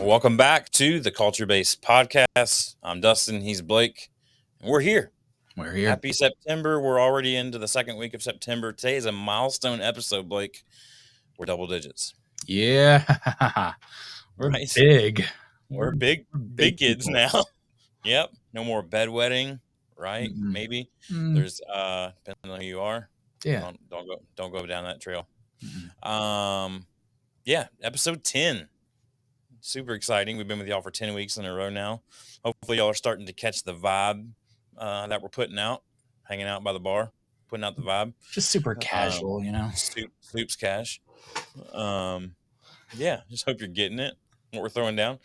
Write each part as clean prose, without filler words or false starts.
welcome back to the Culture Based Podcast. I'm Dustin, he's Blake, and we're here. We're here. Happy September. We're already into the second week of September. Today is a milestone episode, Blake. We're double digits. Yeah. We're Right? big. We're big kids people. now. Yep. No more bedwetting, right? Mm-mm. Maybe. There's depending on who you are. Yeah. Don't go down that trail. Mm-mm. Yeah, episode 10. Super exciting. We've been with y'all for 10 weeks in a row now. Hopefully y'all are starting to catch the vibe that we're putting out, hanging out by the bar, putting out the vibe. Just super casual, Soup's cash. Yeah, just hope you're getting it, what we're throwing down.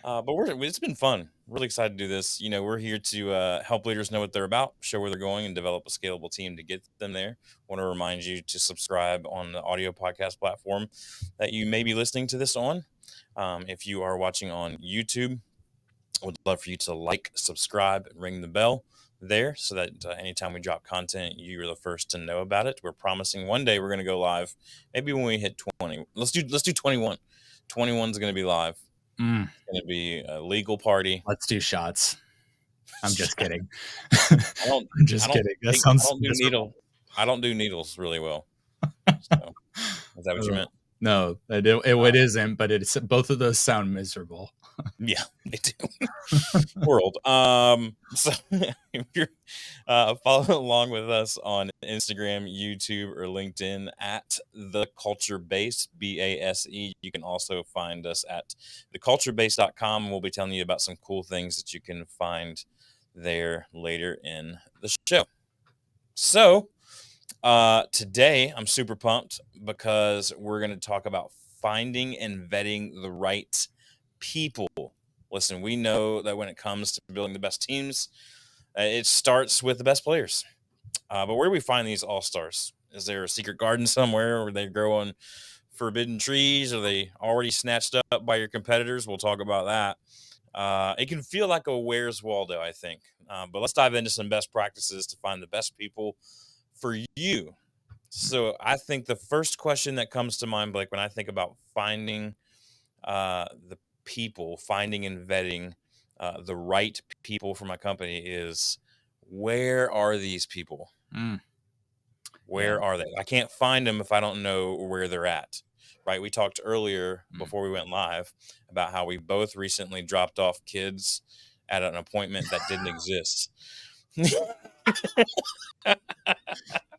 But it's been fun. Really excited to do this. We're here to help leaders know what they're about, show where they're going, and develop a scalable team to get them there. Want to remind you to subscribe on the audio podcast platform that you may be listening to this on. If you are watching on YouTube, I would love for you to like, subscribe, and ring the bell there so that anytime we drop content, you're the first to know about it. We're promising one day we're going to go live. Maybe when we hit 20. Let's do 21. 21 is going to be live. It's going to be a legal party. Let's do shots. I'm just kidding. I'm just kidding. That sounds miserable. I don't do needles really well. So, is that what you meant? No, it isn't, but it's both of those sound miserable. Yeah, they do. World. So if you're following along with us on Instagram, YouTube, or LinkedIn at The Culture Base, BASE, you can also find us at theculturebase.com, and we'll be telling you about some cool things that you can find there later in the show. So today I'm super pumped because we're going to talk about finding and vetting the right people. Listen, we know that when it comes to building the best teams, it starts with the best players. But where do we find these all-stars? Is there a secret garden somewhere where they grow on forbidden trees? Are they already snatched up by your competitors? We'll talk about that. It can feel like a Where's Waldo, I think. But let's dive into some best practices to find the best people for you. So I think the first question that comes to mind, Blake, when I think about finding the people, finding and vetting the right people for my company is, where are these people? Where are they? I can't find them if I don't know where they're at, right? We talked earlier before we went live about how we both recently dropped off kids at an appointment that didn't exist.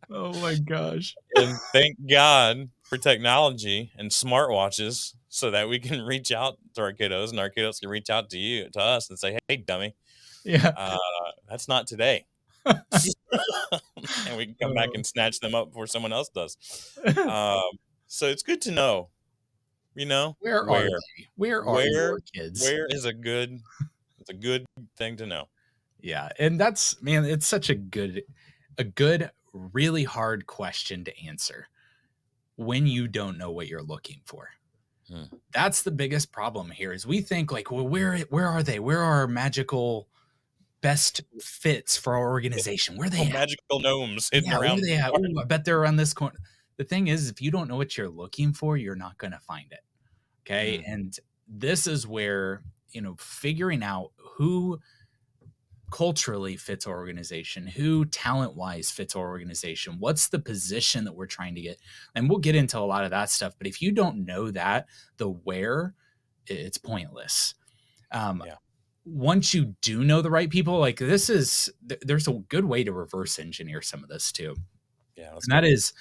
Oh my gosh. And thank God for technology and smartwatches so that we can reach out to our kiddos and our kiddos can reach out to us and say, hey, dummy. Yeah. That's not today. And we can come back and snatch them up before someone else does. So it's good to know, where are they? Where are your kids? Where is it's a good thing to know. Yeah. And it's such a good, really hard question to answer when you don't know what you're looking for. That's the biggest problem here is we think like, well, where are they? Where are our magical best fits for our organization? Where are they at? Magical gnomes hidden around. Where are they at? Ooh, I bet they're around this corner. The thing is, if you don't know what you're looking for, you're not going to find it. Okay. And this is where, figuring out who culturally fits our organization, who talent-wise fits our organization, what's the position that we're trying to get, and we'll get into a lot of that stuff. But if you don't know that, the where, it's pointless. Once you do know the right people, like there's a good way to reverse engineer some of this too. Yeah, and that is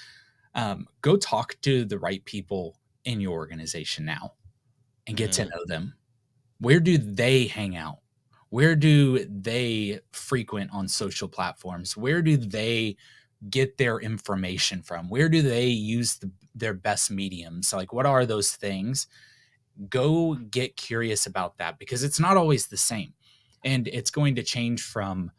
go talk to the right people in your organization now and get to know them. Where do they hang out? Where do they frequent on social platforms? Where do they get their information from? Where do they use their best mediums? Like, what are those things? Go get curious about that because it's not always the same. And it's going to change from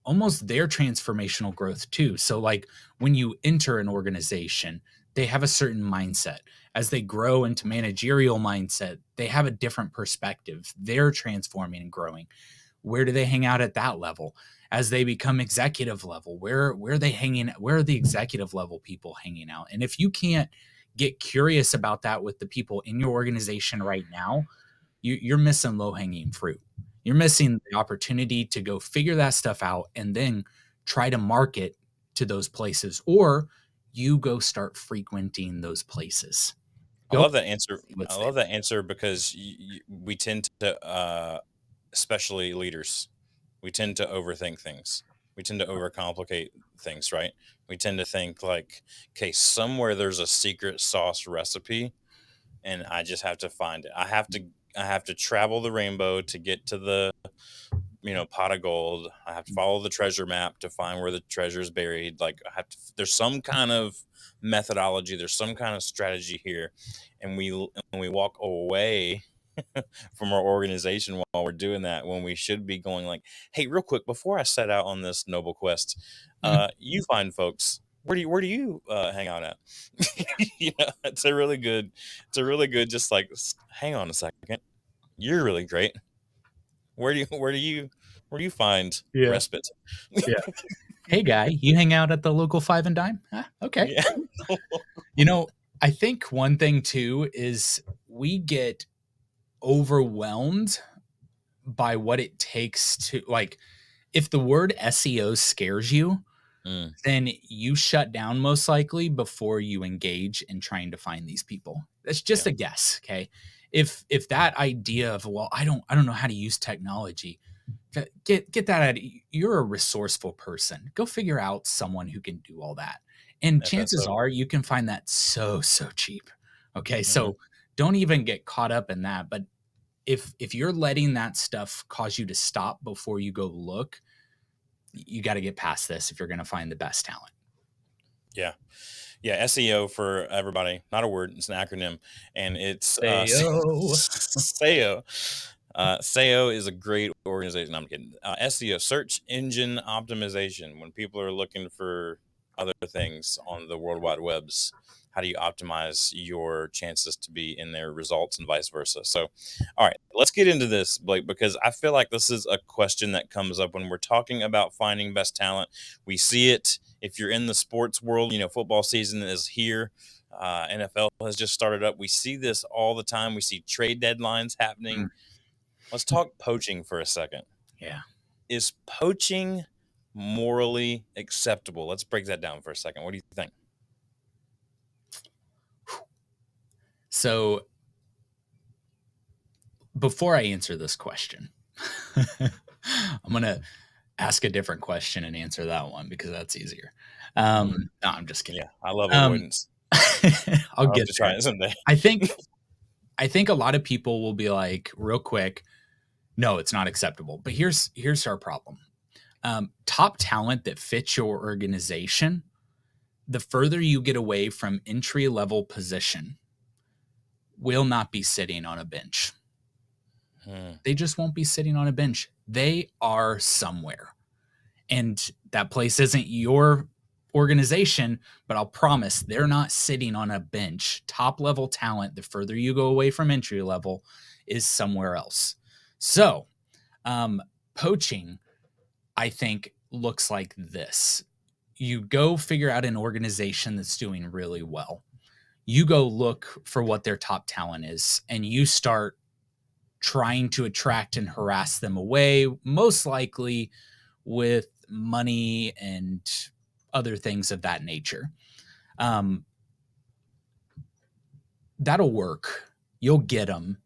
almost their transformational growth too. So like when you enter an organization, they have a certain mindset. As they grow into managerial mindset, they have a different perspective. They're transforming and growing. Where do they hang out at that level? As they become executive level, where are they hanging? Where are the executive level people hanging out? And if you can't get curious about that with the people in your organization right now, you're missing low-hanging fruit. You're missing the opportunity to go figure that stuff out and then try to market to those places, or you go start frequenting those places. I Go love that answer. see what's I there. love that answer because we tend to, especially leaders, we tend to overthink things. We tend to overcomplicate things, right? We tend to think like, okay, somewhere there's a secret sauce recipe, and I just have to find it. I have to travel the rainbow to get to the pot of gold. I have to follow the treasure map to find where the treasure is buried. Like I have to. There's some kind of methodology. There's some kind of strategy here, and we walk away from our organization while we're doing that, when we should be going like, hey, real quick before I set out on this noble quest, Mhm. you find folks. Where do you hang out at? It's a really good. It's a really good. Just like, hang on a second. You're really great. Where do you find Yeah. respite? Yeah. Hey, guy, you hang out at the local Five and Dime? Okay. Yeah. You know, I think one thing too is we get overwhelmed by what it takes to, like, if the word SEO scares you, Mm, then you shut down most likely before you engage in trying to find these people. That's just yeah. a guess, okay? If that idea of, well, I don't know how to use technology, get that out. You're a resourceful person. Go figure out someone who can do all that. And chances FSO. are you can find that so cheap. Okay? Hmm. So don't even get caught up in that, but if you're letting that stuff cause you to stop before you go look, you got to get past this if you're going to find the best talent. Yeah. Yeah. SEO for everybody. Not a word. It's an acronym, and it's SEO. SEO. SEO is a great organization. I'm kidding. SEO, search engine optimization. When people are looking for other things on the World Wide Webs, how do you optimize your chances to be in their results and vice versa? So, all right, let's get into this, Blake, because I feel like this is a question that comes up when we're talking about finding best talent. We see it if you're in the sports world. Football season is here. NFL has just started up. We see this all the time. We see trade deadlines happening. Mm, Let's talk poaching for a second. yeah. Is poaching morally acceptable? Let's break that down for a second. What do you think? So before I answer this question, I'm going to ask a different question and answer that one because that's easier. Mm, No, I'm just kidding. yeah, I love Um, avoidance. I'll I hope get to try there. it someday. I think I think a lot of people will be like, real quick, no, it's not acceptable. But here's our problem. Top talent that fits your organization, the further you get away from entry level position, will not be sitting on a bench. Hmm, They just won't be sitting on a bench. They are somewhere. And that place isn't your organization, but I'll promise they're not sitting on a bench. Top level talent, the further you go away from entry level, is somewhere else. So, um, poaching, I think, looks like this. You go figure out an organization that's doing really well. You go look for what their top talent is, and you start trying to attract and harass them away, most likely with money and other things of that nature. Um, that'll work. You'll get them.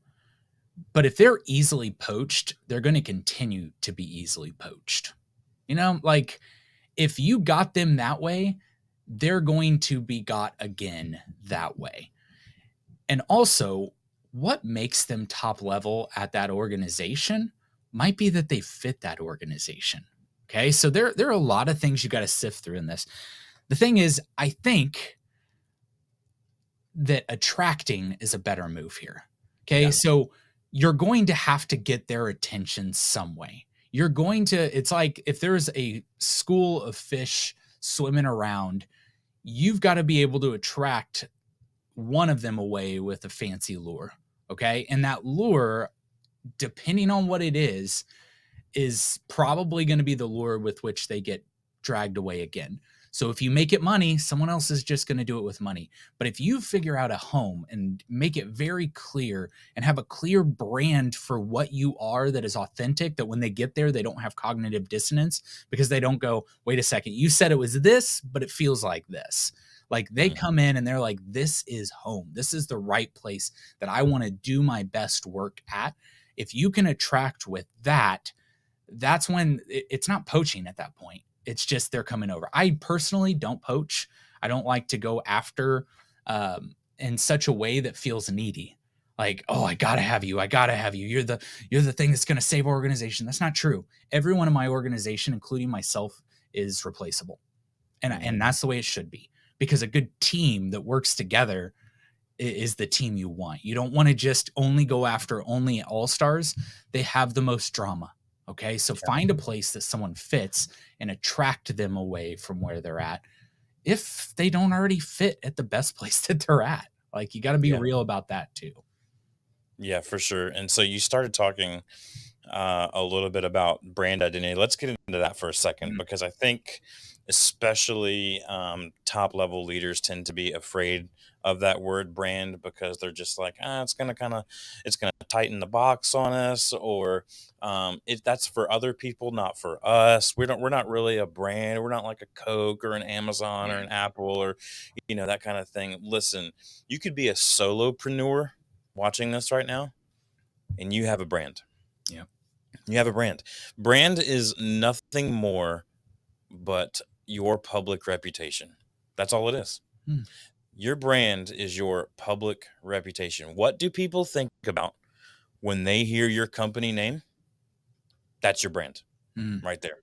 But if they're easily poached, they're going to continue to be easily poached. Like if you got them that way, they're going to be got again that way. And also, what makes them top level at that organization might be that they fit that organization. Okay. So there are a lot of things you got to sift through in this. The thing is, I think that attracting is a better move here. Okay. yeah. So you're going to have to get their attention some way. It's like if there's a school of fish swimming around, you've got to be able to attract one of them away with a fancy lure. Okay. And that lure, depending on what it is probably going to be the lure with which they get dragged away again. So if you make it money, someone else is just going to do it with money. But if you figure out a home and make it very clear and have a clear brand for what you are that is authentic, that when they get there, they don't have cognitive dissonance because they don't go, wait a second, you said it was this, but it feels like this. Like they come in and they're like, this is home. This is the right place that I want to do my best work at. If you can attract with that, that's when it's not poaching at that point. It's just they're coming over. I personally don't poach. I don't like to go after in such a way that feels needy. Like, oh, I gotta have you. I gotta have you. You're the thing that's gonna save our organization. That's not true. Everyone in my organization, including myself, is replaceable, and that's the way it should be. Because a good team that works together is the team you want. You don't want to just only go after only all-stars. They have the most drama. Okay. So find a place that someone fits and attract them away from where they're at if they don't already fit at the best place that they're at. Like, you got to be real about that too. Yeah, for sure. And so you started talking a little bit about brand identity. Let's get into that for a second, because I think especially top level leaders tend to be afraid of that word brand, because they're just like, it's gonna tighten the box on us, or that's for other people, not for us. We're not really a brand. We're not like a Coke or an Amazon or an Apple, or that kind of thing. Listen, you could be a solopreneur watching this right now, and you have a brand. Yeah. You have a brand. Brand is nothing more but your public reputation. That's all it is. Your brand is your public reputation. What do people think about when they hear your company name? That's your brand right there.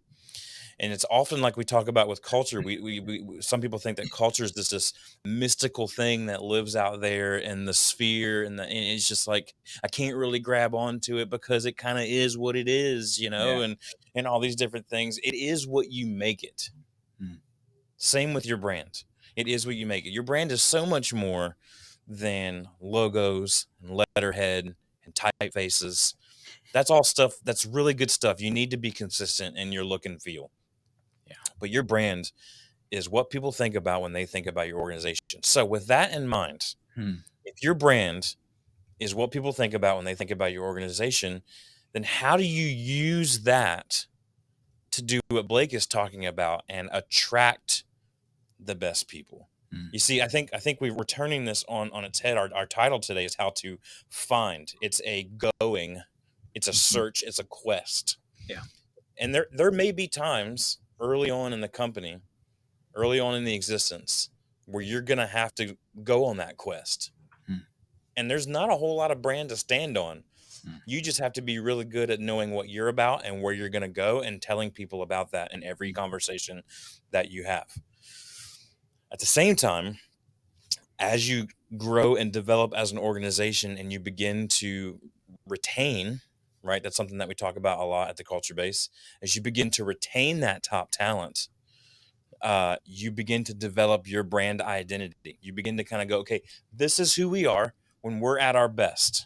And it's often like we talk about with culture. We some people think that culture is this mystical thing that lives out there in the sphere, and it's just like, I can't really grab onto it because it kind of is what it is, and all these different things. It is what you make it. Same with your brand. It is what you make it. Your brand is so much more than logos and letterhead and typefaces. That's all stuff. That's really good stuff. You need to be consistent in your look and feel. But your brand is what people think about when they think about your organization. So with that in mind, if your brand is what people think about when they think about your organization, then how do you use that to do what Blake is talking about and attract the best people? You see, I think we're turning this on its head. Our title today is how to find. It's a going, it's a search, it's a quest. Yeah. And there may be times early on in the company, early on in the existence, where you're going to have to go on that quest. And there's not a whole lot of brand to stand on. You just have to be really good at knowing what you're about and where you're going to go, and telling people about that in every conversation that you have. At the same time, as you grow and develop as an organization and you begin to retain, right? That's something that we talk about a lot at the Culture Base. As you begin to retain that top talent, you begin to develop your brand identity. You begin to kind of go, okay, this is who we are when we're at our best.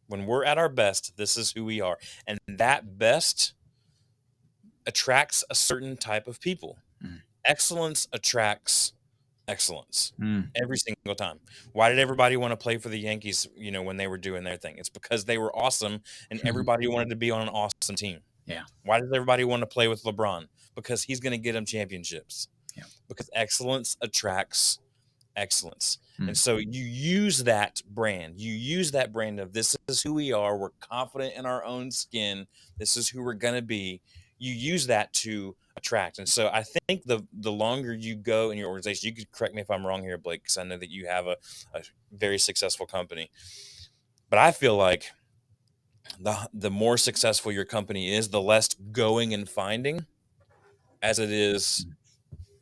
When we're at our best, this is who we are. And that best attracts a certain type of people. Excellence attracts excellence every single time. Why did everybody want to play for the Yankees, when they were doing their thing? It's because they were awesome and everybody wanted to be on an awesome team. Yeah. Why does everybody want to play with LeBron? Because he's going to get them championships. Yeah. Because excellence attracts excellence. And so you use that brand. You use that brand of, this is who we are. We're confident in our own skin. This is who we're going to be. You use that to attract. And so I think the longer you go in your organization, you could correct me if I'm wrong here, Blake, because I know that you have a very successful company. But I feel like the more successful your company is, the less going and finding, as it is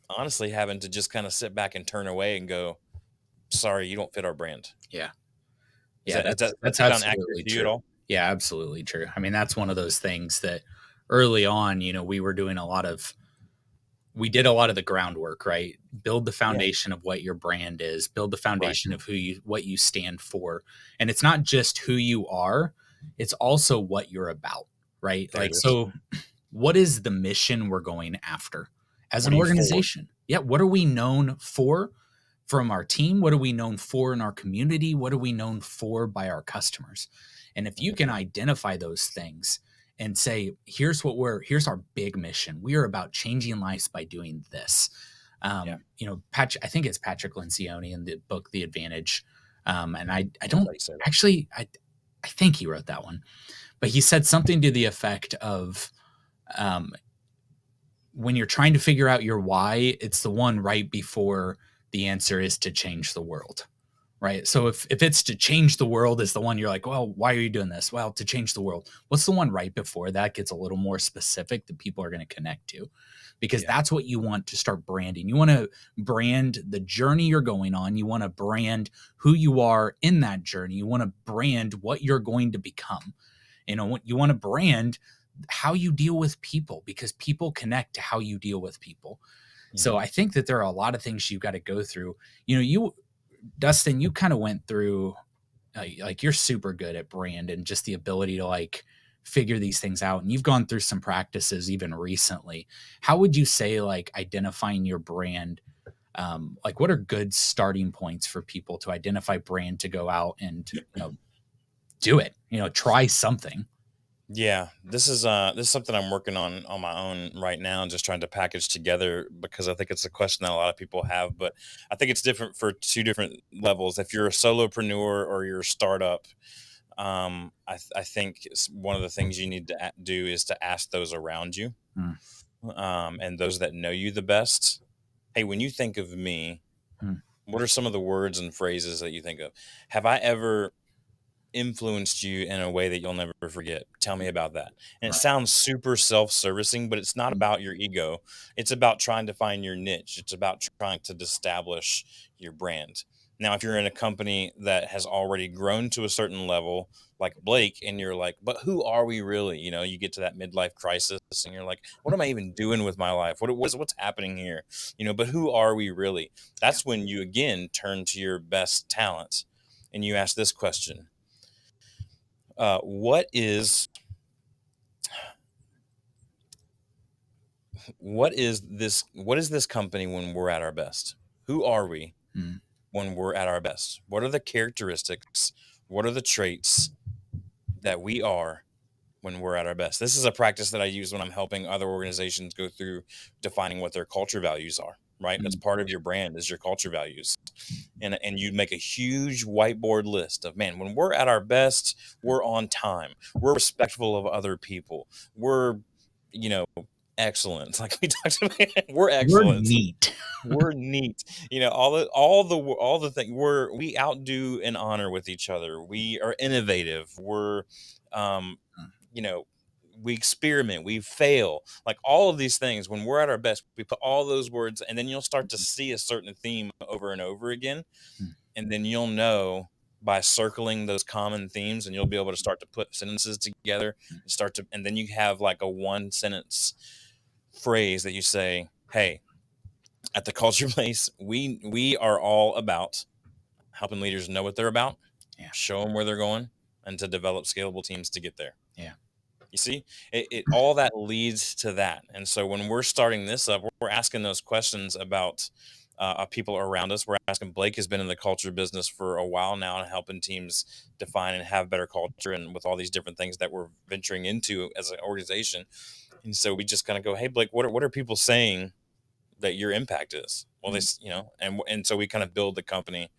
honestly having to just kind of sit back and turn away and go, sorry, you don't fit our brand. Yeah. That's absolutely to you true. at all? Yeah, absolutely true. I mean, that's one of those things that early on, we were doing we did a lot of the groundwork, right? Build the foundation of what your brand is, build the foundation of what you stand for. And it's not just who you are, it's also what you're about, right? So what is the mission we're going after as an organization? what are we known for from our team? What are we known for in our community? What are we known for by our customers? And if you can identify those things and say, here's our big mission. We are about changing lives by doing this. Yeah. I think it's Patrick Lencioni in the book, The Advantage. And I I don't thought you said that. actually, I think he wrote that one, but he said something to the effect of, when you're trying to figure out your why, it's the one right before the answer is to change the world. Right. So if it's to change the world is the one you're like, well, why are you doing this? Well, to change the world. What's the one right before that gets a little more specific that people are going to connect to? Because that's what you want to start branding. You want to brand the journey you're going on. You want to brand who you are in that journey. You want to brand what you're going to become. You want to brand how you deal with people, because people connect to how you deal with people. So I think that there are a lot of things you've got to go through. Dustin, you kind of went through, like you're super good at brand and just the ability to like figure these things out. And you've gone through some practices even recently. How would you say like identifying your brand, like what are good starting points for people to identify brand, to go out and, do it, try something? Yeah, this is something I'm working on my own right now, and just trying to package together, because I think it's a question that a lot of people have, but I think it's different for two different levels. If you're a solopreneur or you're a startup, I think one of the things you need to do is to ask those around you, Mm. and those that know you the best. Hey, when you think of me, Mm. what are some of the words and phrases that you think of? Have I ever influenced you in a way that you'll never forget? Tell me about that. And it Right. sounds super self-servicing, but it's not Mm. about your ego. It's about trying to find your niche. It's about trying to establish your brand. Now, if you're in a company that has already grown to a certain level, like Blake, and you're like, but who are we really? You get to that midlife crisis and you're like, what am I even doing with my life? What's happening here? But who are we really? That's when you again turn to your best talent and you ask this question: what is this company when we're at our best? Who are we Mm. when we're at our best? What are the characteristics? What are the traits that we are when we're at our best? This is a practice that I use when I'm helping other organizations go through defining what their culture values are, right? That's Mm. part of your brand, is your culture values. And you make a huge whiteboard list of, man, when we're at our best, we're on time, we're respectful of other people, we're, you know excellent. Like we talked about, we're We're excellent, neat. we're neat, all the things, we outdo and honor with each other, we are innovative, we're um you know we experiment, we fail, like all of these things. When we're at our best, we put all those words, and then you'll start to see a certain theme over and over again. Mm. And then you'll know by circling those common themes, and you'll be able to start to put sentences together, Mm. and then you have like a one sentence phrase that you say, hey, at the Culture Place, we are all about helping leaders know what they're about, Yeah. show them where they're going, and to develop scalable teams to get there. Yeah. You see, it all that leads to that. And so when we're starting this up, we're asking those questions about people around us. We're asking, Blake has been in the culture business for a while now and helping teams define and have better culture, and with all these different things that we're venturing into as an organization. And so we just kind of go, hey, Blake, what are people saying that your impact is? Well, Mm. and so we kind of build the company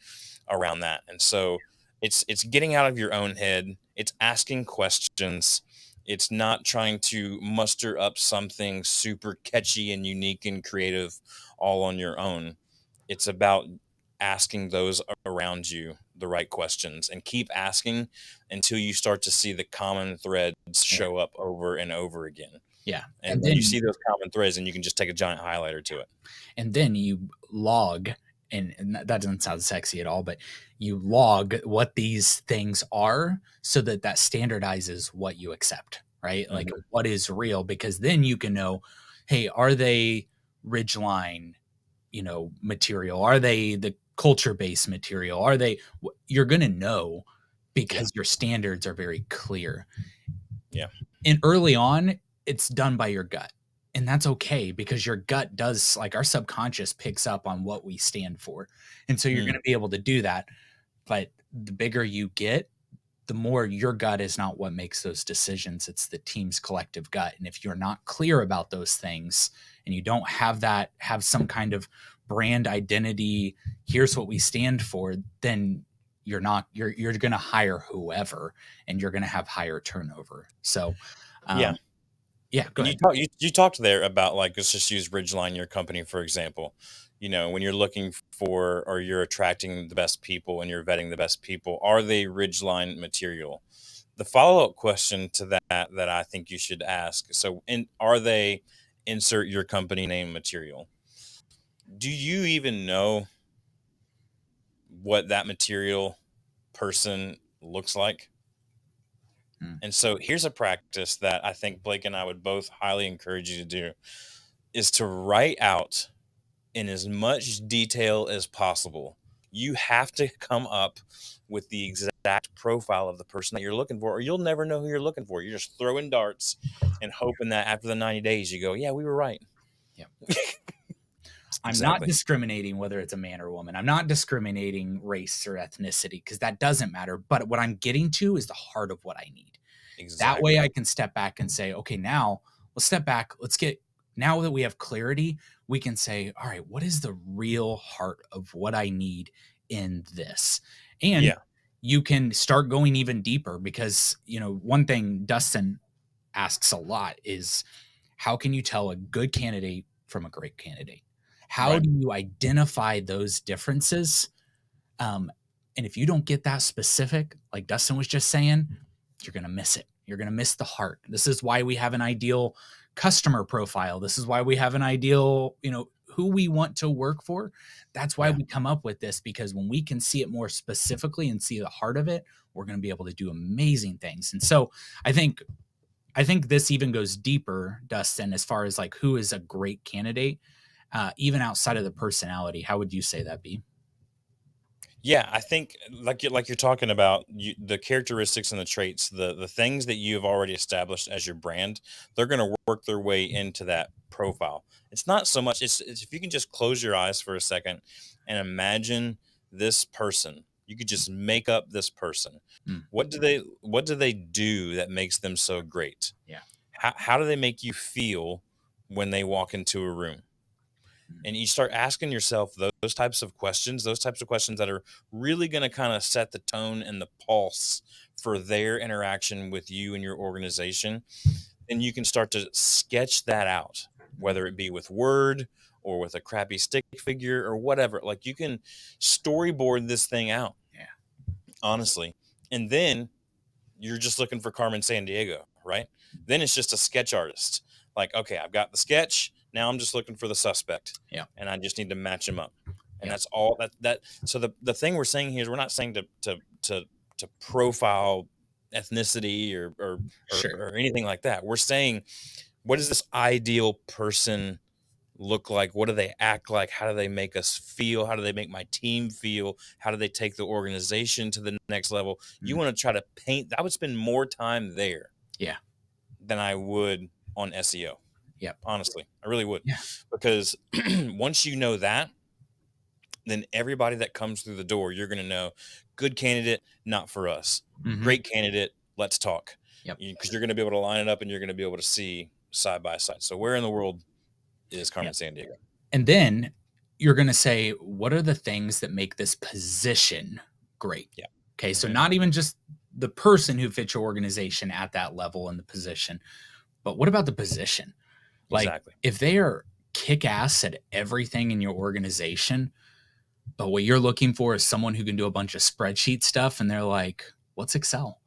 around that. And so it's getting out of your own head. It's asking questions. It's not trying to muster up something super catchy and unique and creative all on your own. It's about asking those around you the right questions, and keep asking until you start to see the common threads Yeah. show up over and over again. Yeah. And when you see those common threads, and you can just take a giant highlighter to it. And then you log, and that doesn't sound sexy at all, but you log what these things are so that standardizes what you accept, right? Like Mhm. what is real, because then you can know, hey, are they Ridgeline, material? Are they the culture based material? You're going to know Yeah. because your standards are very clear. Yeah. And early on, it's done by your gut. And that's okay because your gut does, like, our subconscious picks up on what we stand for. And so you're Mm, gonna be able to do that. But the bigger you get, the more your gut is not what makes those decisions. It's the team's collective gut. And if you're not clear about those things and you don't have some kind of brand identity, here's what we stand for, then you're going to hire whoever and you're going to have higher turnover. So, yeah. yeah, go And ahead. you talked there about, like, let's just use Ridgeline, your company, for example. When you're looking for, or you're attracting the best people and you're vetting the best people, are they Ridgeline material? The follow-up question to that I think you should ask, are they, insert your company name, material? Do you even know what that material person looks like? Mm, And so here's a practice that I think Blake and I would both highly encourage you to do, is to write out in as much detail as possible. You have to come up with the exact profile of the person that you're looking for, or you'll never know who you're looking for. You're just throwing darts and hoping that after the 90 days you go, yeah, we were right. yeah. I'm not Exactly. discriminating whether it's a man or woman. I'm not discriminating race or ethnicity because that doesn't matter. But what I'm getting to is the heart of what I need. That way Exactly. I can step back and say, okay, now let's step back. Now that we have clarity, we can say, all right, what is the real heart of what I need in this? And Yeah. you can start going even deeper because, one thing Dustin asks a lot is how can you tell a good candidate from a great candidate? How Right. do you identify those differences? Um, and if you don't get that specific, like Dustin was just saying, you're going to miss it. You're going to miss the heart. This is why we have an ideal customer profile. This is why we have an ideal, who we want to work for. That's why Yeah. we come up with this, because when we can see it more specifically and see the heart of it, we're going to be able to do amazing things. And so I think this even goes deeper, Dustin, as far as like who is a great candidate, even outside of the personality. How would you say that be? Yeah, I think, like you're talking about, the characteristics and the traits, the things that you have already established as your brand, they're going to work their way into that profile. It's not so much. It's if you can just close your eyes for a second and imagine this person. You could just make up this person. Mm, What do they do that makes them so great? yeah. How do they make you feel when they walk into a room? Mm, And you start asking yourself those types of questions that are really going to kind of set the tone and the pulse for their interaction with you and your organization. And you can start to sketch that out, mm, whether it be with word or with a crappy stick figure or whatever. Like, you can storyboard this thing out, yeah. honestly. And then you're just looking for Carmen San Diego, right? Then it's just a sketch artist. Like, okay, I've got the sketch. Now I'm just looking for the suspect, Yeah. and I just need to match them up. And Yeah. that's all that. So the thing we're saying here is, we're not saying to profile ethnicity Sure. or anything like that. We're saying, what does this ideal person look like? What do they act like? How do they make us feel? How do they make my team feel? How do they take the organization to the next level? You Mm, want to try to paint. I would spend more time there yeah. than I would on SEO. Yep. Honestly, I really would, Yeah. because once you know that, then everybody that comes through the door, you're going to know, good candidate, not for us. Hmm. Great candidate, let's talk. Yep. Because you're going to be able to line it up and you're going to be able to see side by side. So where in the world is Yeah. Carmen San Diego? And then you're going to say, what are the things that make this position great? Yeah. Okay. So Hmm. not even just the person who fits your organization at that level in the position, but what about the position? Like, Exactly. if they are kick ass at everything in your organization, but what you're looking for is someone who can do a bunch of spreadsheet stuff, and they're like, what's Excel?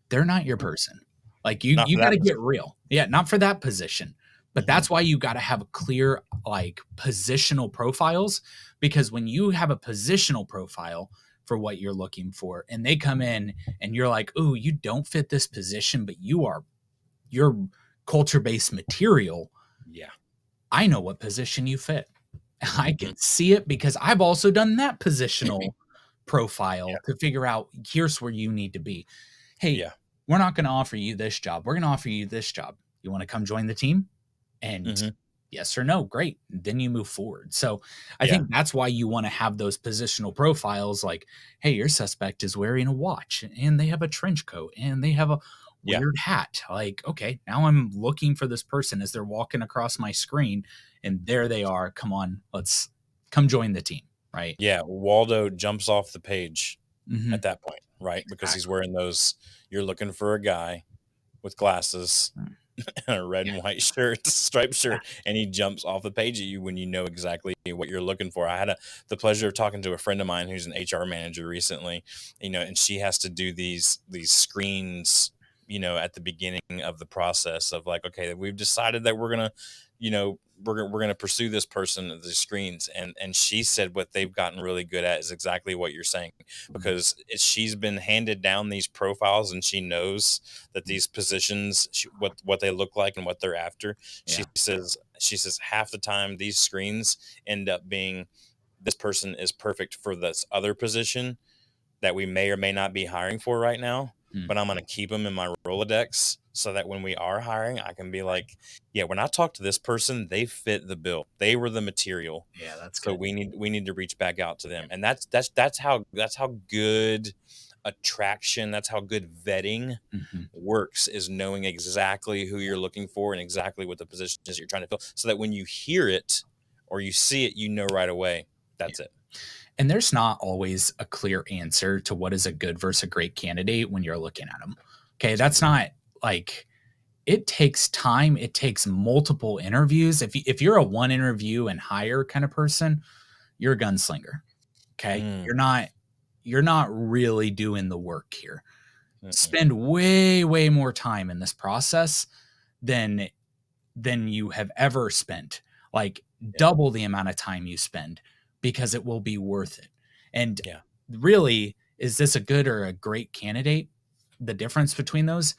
They're not your person. Like, you Not you for got that to get position. real. Yeah, not for that position. But Hmm. that's why you got to have a clear, like, positional profiles, because when you have a positional profile for what you're looking for and they come in and you're like, "Ooh, you don't fit this position, but you're culture-based material." Yeah. I know what position you fit. I Hmm. can see it because I've also done that positional Yeah. profile to figure out, here's where you need to be. Hey, Yeah. we're not going to offer you this job. We're going to offer you this job. You want to come join the team? And Mhm. yes or no, great. Then you move forward. So I Yeah. think that's why you want to have those positional profiles like, hey, your suspect is wearing a watch and they have a trench coat and they have a Yeah. weird hat. Like, okay, now I'm looking for this person as they're walking across my screen and there they are. Come on, let's come join the team. Right. Yeah. Waldo jumps off the page Mm-hmm. at that point, right? Because he's Exactly. wearing those, you're looking for a guy with glasses Mm. and a red Yeah. and white shirt, striped Yeah. shirt, and he jumps off the page at you when you know exactly what you're looking for. I had the pleasure of talking to a friend of mine who's an HR manager recently, and she has to do these screens, at the beginning of the process of like, okay, we've decided that we're gonna, we're gonna pursue this person at the screens, and she said what they've gotten really good at is exactly what you're saying, Mhm. because she's been handed down these profiles and she knows that these positions, what they look like and what they're after. Yeah. She says half the time these screens end up being, this person is perfect for this other position that we may or may not be hiring for right now, Mm. but I'm going to keep them in my Rolodex so that when we are hiring, I can be Right. like, yeah, when I talked to this person, they fit the bill. They were the material. Yeah, that's So good. we need to reach back out to Yeah. them. And that's how good attraction, that's how good vetting Mhm. works, is knowing exactly who you're looking for and exactly what the position is you're trying to fill, so that when you hear it or you see it, you know right away Yeah. that's it. And there's not always a clear answer to what is a good versus a great candidate when you're looking at them. Okay. That's Mhm. not like it takes time. It takes multiple interviews. If you're a one interview and hire kind of person, you're a gunslinger. Okay. Mm, You're not really doing the work here. mm-mm. Spend way, way more time in this process than you have ever spent. Like Yeah. double the amount of time you spend because it will be worth it. And Yeah. really, is this a good or a great candidate? The difference between those,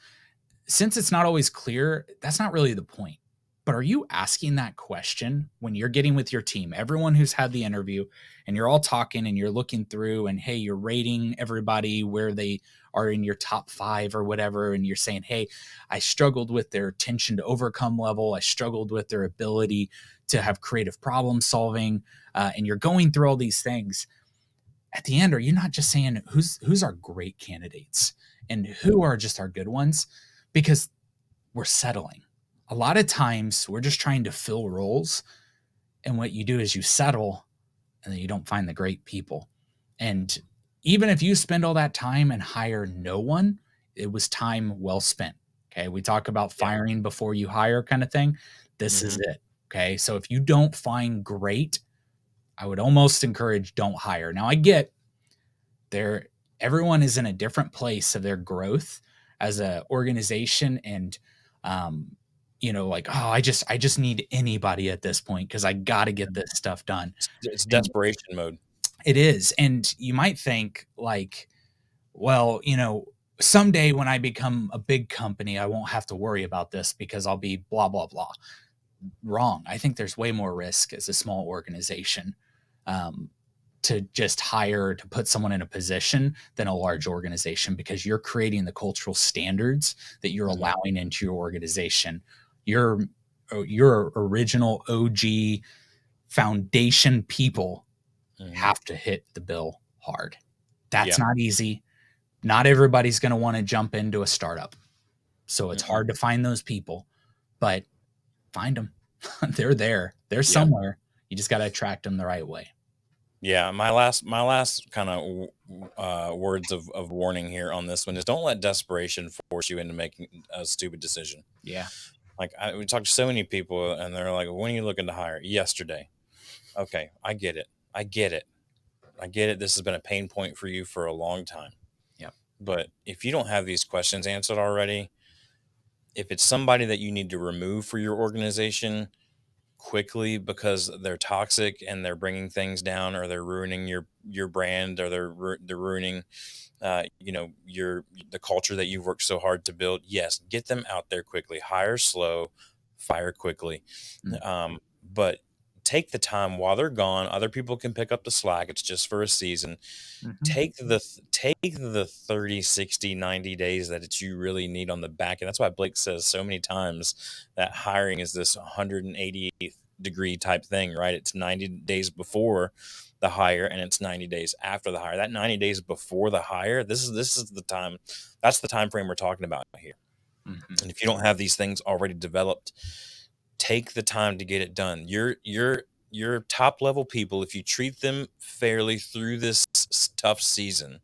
since it's not always clear, that's not really the point. But are you asking that question when you're getting with your team, everyone who's had the interview, and you're all talking and you're looking through and hey, you're rating everybody where they are in your top 5 or whatever, and you're saying, hey, I struggled with their tension to overcome level, I struggled with their ability to have creative problem solving, and you're going through all these things. At the end, are you not just saying who's our great candidates and who are just our good ones? Because we're settling. A lot of times we're just trying to fill roles. And what you do is you settle and then you don't find the great people. And even if you spend all that time and hire no one, it was time well spent. Okay. We talk about Yeah. firing before you hire kind of thing. This is Mhm. it. Okay. So if you don't find great, I would almost encourage don't hire. Now I get there, everyone is in a different place of their growth as a organization, and um like, oh, I just need anybody at this point because I got to get Mhm. this stuff done. It's And desperation mode. it is, and you might think like, well, someday when I become a big company I won't have to worry about this because I'll be blah blah blah. Wrong. I think there's way more risk as a small organization, um, to just hire to put someone in a position than a large organization, because you're creating the cultural standards that you're Mhm. allowing into your organization. Your original OG foundation people Mhm. have to hit the bill hard. That's Yeah. not easy. Not everybody's going to want to jump into a startup. So it's Mm-mm. hard to find those people, but find them. They're there. They're Yeah. somewhere. You just got to attract them the right way. Yeah. My last kind of words of warning here on this one is, don't let desperation force you into making a stupid decision. Yeah. Like, we talked to so many people and they're like, when are you looking to hire? Yesterday. Okay. I get it. I get it. I get it. This has been a pain point for you for a long time. Yep. But if you don't have these questions answered already, if it's somebody that you need to remove for your organization quickly because they're toxic and they're bringing things down, or they're ruining your brand, or they're ruining your the culture that you've worked so hard to build, yes, get them out there quickly. Hire slow, fire quickly. Mm. But take the time while they're gone. Other people can pick up the slack. It's just for a season. Take the 30, 60, 90 days that you really need on the back. And that's why Blake says so many times that hiring is this 180th degree type thing, right? It's 90 days before the hire and it's 90 days after the hire. That 90 days before the hire, this is the time. That's the time frame we're talking about here. And if you don't have these things already developed, take the time to get it done. Your top level people, if you treat them fairly through this tough season,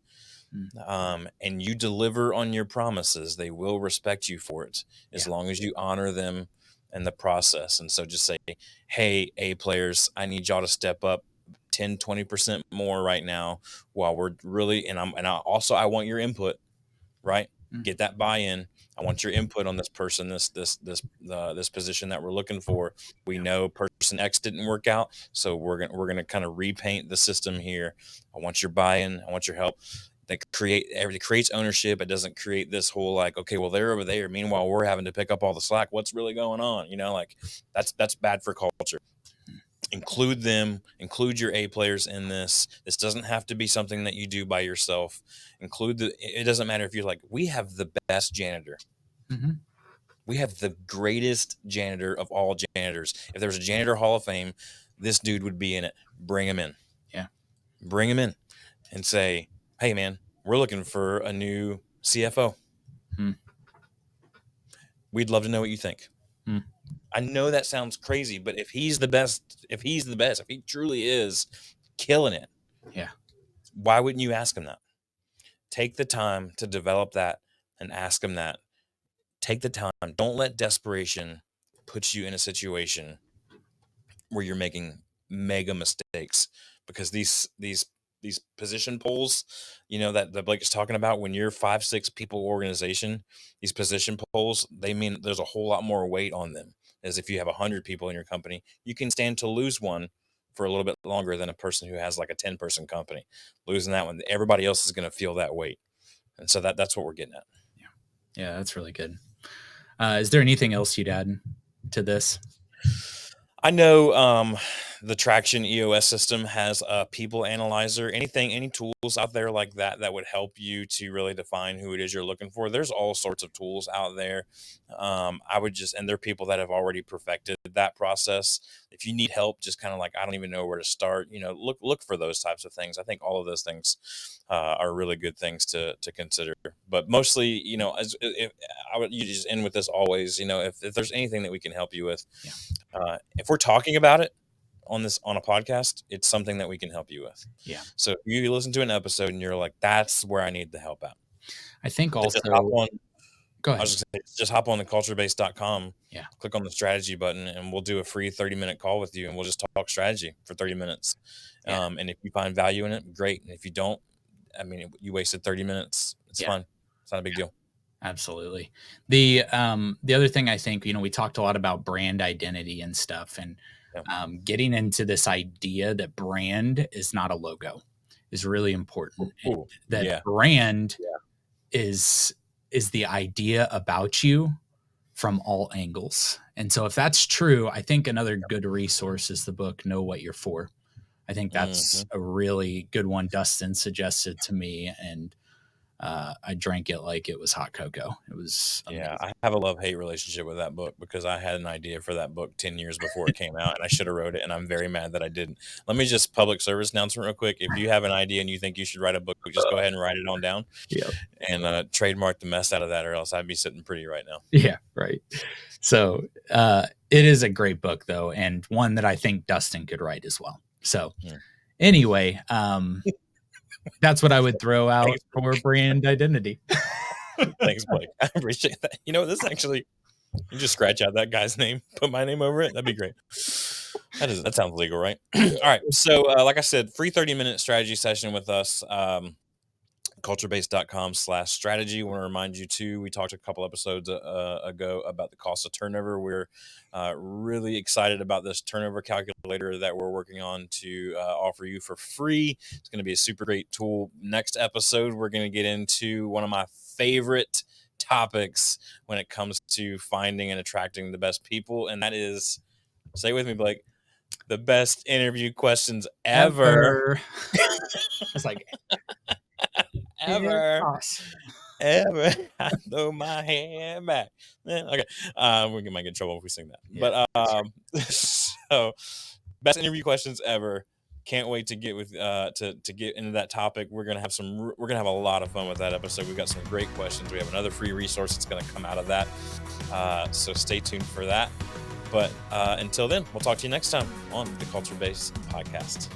and you deliver on your promises, they will respect you for it as long as you honor them in the process. And so just say, hey, A players, I need y'all to step up 10, 20% more right now while we're really, and I want your input, right? Get that buy-in. I want your input on this person, this position that we're looking for. We know person X didn't work out, so we're gonna kind of repaint the system here. I want your buy-in. I want your help. That creates ownership. It doesn't create this whole like, okay, well they're over there. Meanwhile, we're having to pick up all the slack. What's really going on? You know, like that's bad for culture. Include them, include your A players in this. This doesn't have to be something that you do by yourself. It doesn't matter if you're like, we have the best janitor. We have the greatest janitor of all janitors. If there's a janitor hall of fame, this dude would be in it. Bring him in. Yeah. Bring him in and say, hey man, we're looking for a new CFO. We'd love to know what you think. I know that sounds crazy, but if he's the best, if he truly is killing it, why wouldn't you ask him that? Take the time to develop that and ask him that. Take the time. Don't let desperation put you in a situation where you're making mega mistakes, because these position polls, you know, that Blake is talking about, when you're 5-6 people organization, these position polls, they mean there's a whole lot more weight on them. As if you have 100 people in your company, you can stand to lose one for a little bit longer than a person who has like a 10-person company. Losing that one, everybody else is going to feel that weight. And so that's what we're getting at. Yeah, that's really good. Is there anything else you'd add to this? I know the Traction EOS system has a people analyzer. Any tools out there like that would help you to really define who it is you're looking for. There's all sorts of tools out there. And there are people that have already perfected that process. If you need help, just kind of like, I don't even know where to start, you know, look for those types of things. I think all of those things are really good things to consider. But mostly, you know, you just end with this always, you know, if there's anything that we can help you with, if we're talking about it on a podcast, it's something that we can help you with. Yeah. So if you listen to an episode and you're like, that's where I need the help at. I think also, go ahead. Just hop on the culturebase.com. Yeah. Click on the strategy button and we'll do a free 30-minute call with you and we'll just talk strategy for 30 minutes. Yeah. And if you find value in it, great. And if you don't, I mean, you wasted 30 minutes. It's fine. It's not a big deal. Absolutely. The other thing, I think, you know, we talked a lot about brand identity and stuff, and getting into this idea that brand is not a logo is really important. That brand is the idea about you from all angles. And so if that's true, I think another good resource is the book, Know What You're For. I think that's a really good one. Dustin suggested to me, and I drank it like it was hot cocoa. It was amazing. Yeah, I have a love-hate relationship with that book because I had an idea for that book 10 years before it came out, and I should have wrote it, and I'm very mad that I didn't. Let me just public service announcement real quick. If you have an idea and you think you should write a book, just go ahead and write it on down and trademark the mess out of that, or else I'd be sitting pretty right now. Yeah, right. So it is a great book, though, and one that I think Dustin could write as well. So anyway, that's what I would throw out for brand identity. Thanks, Blake. I appreciate that. You know, this actually, you just scratch out that guy's name, put my name over it. That'd be great. That sounds legal, right? All right. So, like I said, free 30-minute strategy session with us. culturebase.com/strategy. I want to remind you too, we talked a couple episodes ago about the cost of turnover. We're really excited about this turnover calculator that we're working on to offer you for free. It's going to be a super great tool. Next episode, we're going to get into one of my favorite topics when it comes to finding and attracting the best people, and that is, say with me, Blake, The best interview questions ever. It's like Ever. toss. Ever. I throw my hand back. Okay. We might get in trouble if we sing that. Yeah, But so best interview questions ever. Can't wait to get with to get into that topic. We're gonna have a lot of fun with that episode. We've got some great questions. We have another free resource that's gonna come out of that. So stay tuned for that. But until then, we'll talk to you next time on the Culture Based Podcast.